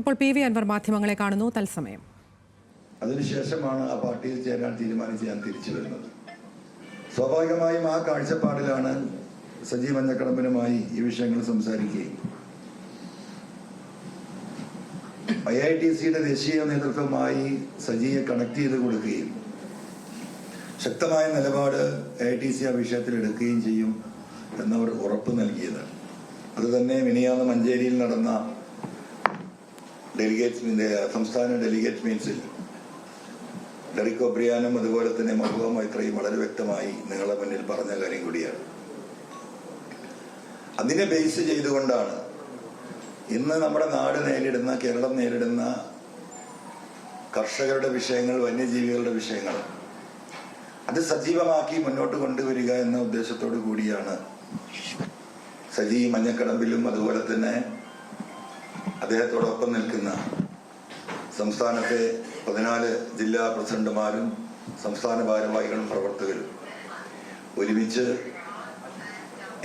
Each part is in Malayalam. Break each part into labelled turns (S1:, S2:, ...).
S1: ഇപ്പോൾ പി വി അൻവർ മാധ്യമങ്ങളെ കാണുന്നു തത്സമയം.
S2: അതിനുശേഷമാണ് ആ പാർട്ടിയിൽ ചേരാൻ തീരുമാനിച്ച് ഞാൻ തിരിച്ചു വരുന്നത്. സ്വാഭാവികമായും ആ കാഴ്ചപ്പാടിലാണ് സജി മഞ്ഞക്കടമ്പനുമായി ഈ വിഷയങ്ങൾ സംസാരിക്കുകയും IITCയുടെ ദേശീയ നേതൃത്വവുമായി സജിയെ കണക്ട് ചെയ്ത് കൊടുക്കുകയും ശക്തമായ നിലപാട് IITC ആ വിഷയത്തിൽ എടുക്കുകയും ചെയ്യും എന്നവർ ഉറപ്പ് നൽകിയത്. അതുതന്നെ മിനിയാന്ന് മഞ്ചേരിയിൽ നടന്ന സംസ്ഥാന ഡെലിഗേറ്റ് മീറ്റ്സിൽ ഡെറിക് ഒബ്രിയാനും അതുപോലെ തന്നെ മഹബൂബ മൈത്രയും വളരെ വ്യക്തമായി നിങ്ങളുടെ മുന്നിൽ പറഞ്ഞ കാര്യം കൂടിയാണ്. അതിനെ ബേസ് ചെയ്തുകൊണ്ടാണ് ഇന്ന് നമ്മുടെ നാട് നേരിടുന്ന, കേരളം നേരിടുന്ന കർഷകരുടെ വിഷയങ്ങൾ, വന്യജീവികളുടെ വിഷയങ്ങൾ അത് സജീവമാക്കി മുന്നോട്ട് കൊണ്ടുവരിക എന്ന ഉദ്ദേശത്തോടു കൂടിയാണ് സജി മഞ്ഞക്കടമ്പിലും അതുപോലെ തന്നെ അദ്ദേഹത്തോടൊപ്പം നിൽക്കുന്ന സംസ്ഥാനത്തെ 14 ജില്ലാ പ്രസിഡന്റുമാരും സംസ്ഥാന ഭാരവാഹികളും പ്രവർത്തകരും ഒരുമിച്ച്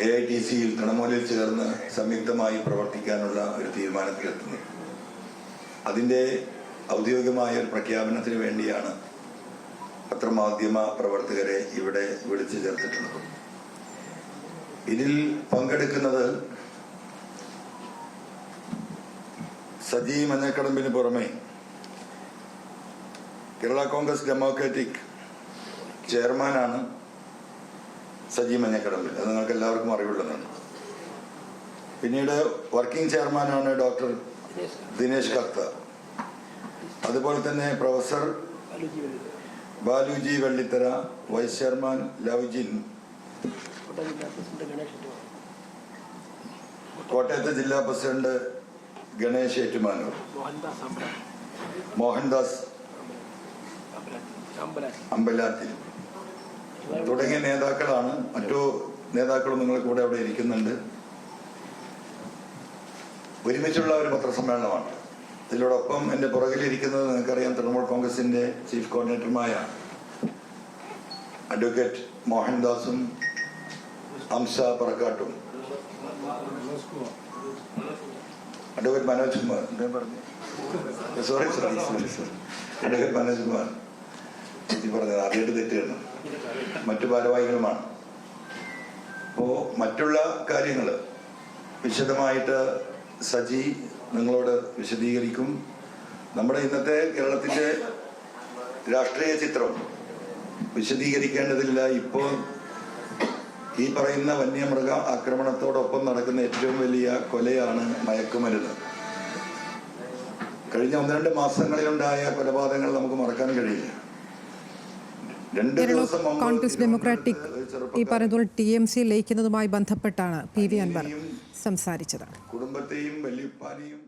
S2: AITCയിൽ തൃണമൂലിൽ ചേർന്ന് സംയുക്തമായി പ്രവർത്തിക്കാനുള്ള ഒരു തീരുമാനത്തിലെത്തുന്നത്. അതിൻ്റെ ഔദ്യോഗികമായ ഒരു പ്രഖ്യാപനത്തിന് വേണ്ടിയാണ് പത്രമാധ്യമ പ്രവർത്തകരെ ഇവിടെ വിളിച്ചു ചേർത്തിട്ടുള്ളത്. ഇതിൽ പങ്കെടുക്കുന്നത് സജി മഞ്ഞക്കടമ്പിന് പുറമെ കേരള കോൺഗ്രസ് ഡെമോക്രാറ്റിക് ചെയർമാനാണ് സജി മഞ്ഞക്കടമ്പിൽ. അത് നിങ്ങൾക്ക് എല്ലാവർക്കും അറിവുള്ളതാണ്. പിന്നീട് വർക്കിംഗ് ചെയർമാനാണ് ഡോക്ടർ ദിനേശ് കർത്ത. അതുപോലെ തന്നെ പ്രൊഫസർ ബാലുജി വെള്ളിത്തര, വൈസ് ചെയർമാൻ ലവ്ജിൻ, കോട്ടയത്തെ ജില്ലാ പ്രസിഡന്റ് ഗണേഷ് ഏറ്റുമാനൂർ, മോഹൻദാസ് അമ്പലാത്തിൽ തുടങ്ങിയ നേതാക്കളാണ്. മറ്റു നേതാക്കളും നിങ്ങൾ കൂടെ അവിടെ ഇരിക്കുന്നുണ്ട്. ഒരുമിച്ചുള്ള ഒരു പത്രസമ്മേളനമാണ്. ഇതിനോടൊപ്പം എൻ്റെ പുറകിലിരിക്കുന്നത് നിങ്ങൾക്കറിയാം, തൃണമൂൽ കോൺഗ്രസിന്റെ ചീഫ് കോർഡിനേറ്ററുമായ അഡ്വക്കേറ്റ് മോഹൻദാസും ഹംസ പറക്കാട്ടും, അഡ്വക്കേറ്റ് മനോജ് കുമാർ, അഡ്വക്കേറ്റ് മനോജ് കുമാർ പറഞ്ഞത് ആദ്യമായിട്ട് തെറ്റുകയാണ്, മറ്റു ഭാരവാഹികളുമാണ്. അപ്പോൾ മറ്റുള്ള കാര്യങ്ങൾ വിശദമായിട്ട് സജി നിങ്ങളോട് വിശദീകരിക്കും. നമ്മുടെ ഇന്നത്തെ കേരളത്തിൻ്റെ രാഷ്ട്രീയ ചിത്രം വിശദീകരിക്കേണ്ടതില്ല. ഇപ്പോൾ ഈ പറയുന്ന വന്യമൃഗ ആക്രമണത്തോടൊപ്പം നടക്കുന്ന ഏറ്റവും വലിയ കൊലയാണ് മയക്കുമരുന്ന്. കഴിഞ്ഞ 1-2 മാസങ്ങളിലുണ്ടായ കൊലപാതകങ്ങൾ നമുക്ക് മറക്കാൻ കഴിയില്ല.
S1: കേരള കോൺഗ്രസ് ഡെമോക്രാറ്റിക് ഈ പറയുന്നത് TMC ലയിക്കുന്നതുമായി ബന്ധപ്പെട്ടാണ് പി വി അൻവർ സംസാരിച്ചത്.
S2: കുടുംബത്തെയും വല്യുപ്പാനെയും